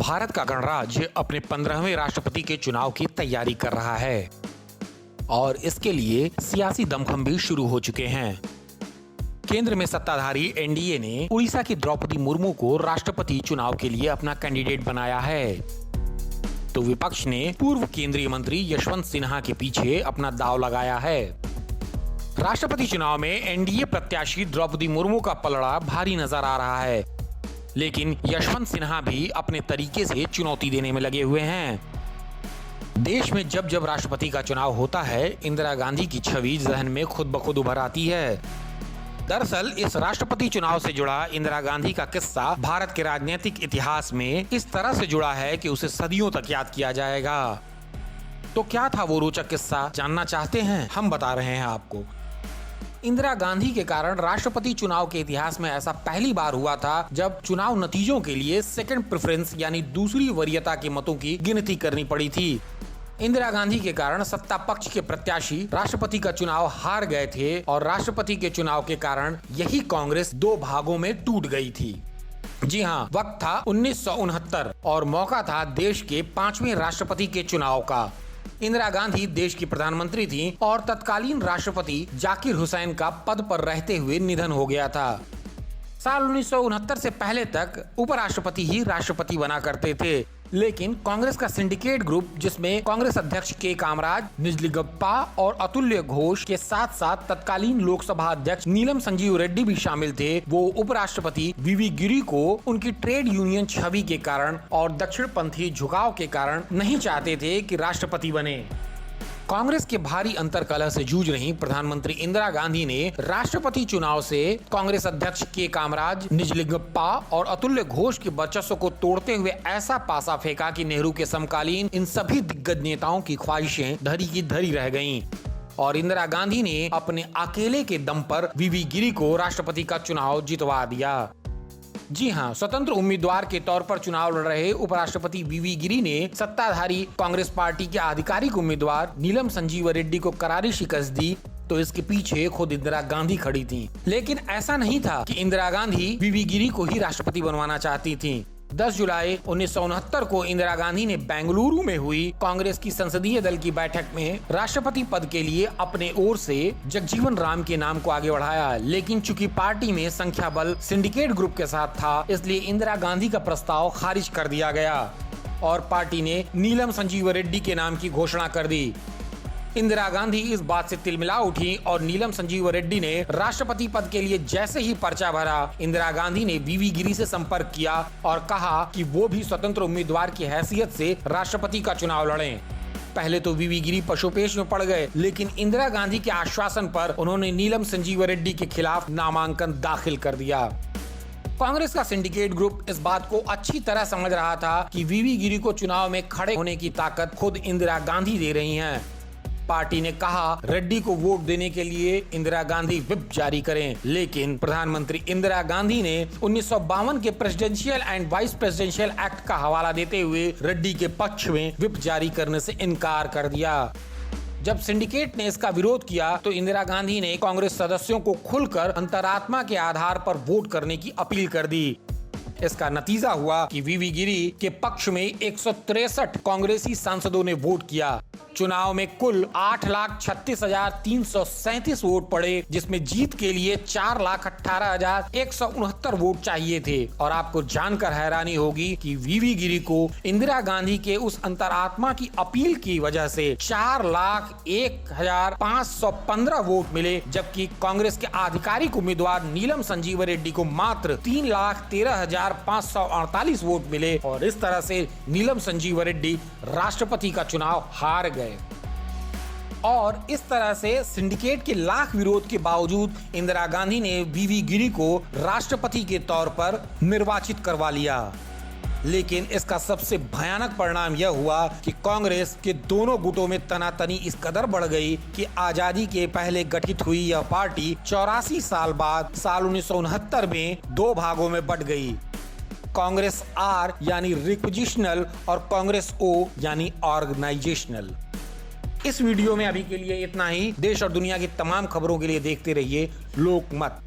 भारत का गणराज्य अपने 15वें राष्ट्रपति के चुनाव की तैयारी कर रहा है और इसके लिए सियासी दमखम भी शुरू हो चुके हैं। केंद्र में सत्ताधारी एनडीए ने उड़ीसा की द्रौपदी मुर्मू को राष्ट्रपति चुनाव के लिए अपना कैंडिडेट बनाया है, तो विपक्ष ने पूर्व केंद्रीय मंत्री यशवंत सिन्हा के पीछे अपना दांव लगाया है। राष्ट्रपति चुनाव में एनडीए प्रत्याशी द्रौपदी मुर्मू का पलड़ा भारी नजर आ रहा है, लेकिन यशवंत सिन्हा भी अपने तरीके से चुनौती देने में लगे हुए हैं। देश में जब जब राष्ट्रपति का चुनाव होता है, इंदिरा गांधी की छवि जहन में खुद ब खुद उभर आती है। दरअसल इस राष्ट्रपति चुनाव से जुड़ा इंदिरा गांधी का किस्सा भारत के राजनीतिक इतिहास में इस तरह से जुड़ा है कि उसे सदियों तक याद किया जाएगा। तो क्या था वो रोचक किस्सा, जानना चाहते हैं? हम बता रहे हैं आपको। इंदिरा गांधी के कारण राष्ट्रपति चुनाव के इतिहास में ऐसा पहली बार हुआ था जब चुनाव नतीजों के लिए सेकंड प्रेफरेंस यानी दूसरी वरीयता के मतों की गिनती करनी पड़ी थी। इंदिरा गांधी के कारण सत्ता पक्ष के प्रत्याशी राष्ट्रपति का चुनाव हार गए थे और राष्ट्रपति के चुनाव के कारण यही कांग्रेस दो भागों में टूट गई थी। जी हाँ, वक्त था 1969 और मौका था देश के 5वें राष्ट्रपति के चुनाव का। इंदिरा गांधी देश की प्रधानमंत्री थी और तत्कालीन राष्ट्रपति जाकिर हुसैन का पद पर रहते हुए निधन हो गया था। साल 1969 से पहले तक उपराष्ट्रपति ही राष्ट्रपति बना करते थे, लेकिन कांग्रेस का सिंडिकेट ग्रुप, जिसमें कांग्रेस अध्यक्ष के कामराज, निजलिंगप्पा और अतुल्य घोष के साथ साथ तत्कालीन लोकसभा अध्यक्ष नीलम संजीव रेड्डी भी शामिल थे, वो उपराष्ट्रपति वीवी गिरी को उनकी ट्रेड यूनियन छवि के कारण और दक्षिणपंथी झुकाव के कारण नहीं चाहते थे कि राष्ट्रपति बने। कांग्रेस के भारी अंतर्कलह से जूझ रही प्रधानमंत्री इंदिरा गांधी ने राष्ट्रपति चुनाव से कांग्रेस अध्यक्ष के कामराज, निजलिंगप्पा और अतुल्य घोष के वर्चस्व को तोड़ते हुए ऐसा पासा फेंका कि नेहरू के समकालीन इन सभी दिग्गज नेताओं की ख्वाहिशें धरी की धरी रह गईं और इंदिरा गांधी ने अपने अकेले के दम पर वीवी गिरी को राष्ट्रपति का चुनाव जितवा दिया। जी हाँ, स्वतंत्र उम्मीदवार के तौर पर चुनाव लड़ रहे उपराष्ट्रपति वीवी गिरी ने सत्ताधारी कांग्रेस पार्टी के आधिकारिक उम्मीदवार नीलम संजीव रेड्डी को करारी शिकस्त दी, तो इसके पीछे खुद इंदिरा गांधी खड़ी थी। लेकिन ऐसा नहीं था कि इंदिरा गांधी वीवी गिरी को ही राष्ट्रपति बनवाना चाहती थी। 10 जुलाई 1969 को इंदिरा गांधी ने बेंगलुरु में हुई कांग्रेस की संसदीय दल की बैठक में राष्ट्रपति पद के लिए अपने ओर से जगजीवन राम के नाम को आगे बढ़ाया, लेकिन चूंकि पार्टी में संख्या बल सिंडिकेट ग्रुप के साथ था, इसलिए इंदिरा गांधी का प्रस्ताव खारिज कर दिया गया और पार्टी ने नीलम संजीव रेड्डी के नाम की घोषणा कर दी। इंदिरा गांधी इस बात से तिलमिला उठी और नीलम संजीव रेड्डी ने राष्ट्रपति पद के लिए जैसे ही पर्चा भरा, इंदिरा गांधी ने वीवी गिरी से संपर्क किया और कहा कि वो भी स्वतंत्र उम्मीदवार की हैसियत से राष्ट्रपति का चुनाव लड़ें। पहले तो वीवी गिरी पशुपेश में पड़ गए, लेकिन इंदिरा गांधी के आश्वासन पर उन्होंने नीलम संजीव रेड्डी के खिलाफ नामांकन दाखिल कर दिया। कांग्रेस का सिंडिकेट ग्रुप इस बात को अच्छी तरह समझ रहा था कि वीवी गिरी को चुनाव में खड़े होने की ताकत खुद इंदिरा गांधी दे रही हैं। पार्टी ने कहा रेड्डी को वोट देने के लिए इंदिरा गांधी व्हिप जारी करें, लेकिन प्रधानमंत्री इंदिरा गांधी ने 1952 के presidential and vice presidential act का हवाला देते हुए रेड्डी के पक्ष में व्हिप जारी करने से इनकार कर दिया। जब सिंडिकेट ने इसका विरोध किया तो इंदिरा गांधी ने कांग्रेस सदस्यों को खुलकर अंतरात्मा के आधार पर वोट करने की अपील कर दी। इसका नतीजा हुआ कि वीवी गिरी के पक्ष में 163 कांग्रेसी सांसदों ने वोट किया। चुनाव में कुल 8,36,337 वोट पड़े, जिसमें जीत के लिए 4,18,169 वोट चाहिए थे। और आपको जानकर हैरानी होगी कि वीवी गिरी को इंदिरा गांधी के उस अंतरात्मा की अपील की वजह से 4,01,515 वोट मिले, जबकि कांग्रेस के आधिकारिक उम्मीदवार नीलम संजीव रेड्डी को मात्र 3,13,548 वोट मिले और इस तरह से नीलम संजीव रेड्डी राष्ट्रपति का चुनाव हार गए। और इस तरह से सिंडिकेट के लाख विरोध के बावजूद इंदिरा गांधी ने वीवी गिरी को राष्ट्रपति के तौर पर निर्वाचित करवा लिया। लेकिन इसका सबसे भयानक परिणाम यह हुआ कि कांग्रेस के दोनों गुटों में तनातनी इस कदर बढ़ गई कि आजादी के पहले गठित हुई यह पार्टी 84 साल बाद साल 1969 में दो भागों में बंट गई। कांग्रेस आर यानी रिक्विजिशनल और कांग्रेस ओ यानी ऑर्गेनाइजेशनल। इस वीडियो में अभी के लिए इतना ही। देश और दुनिया की तमाम खबरों के लिए देखते रहिए लोकमत।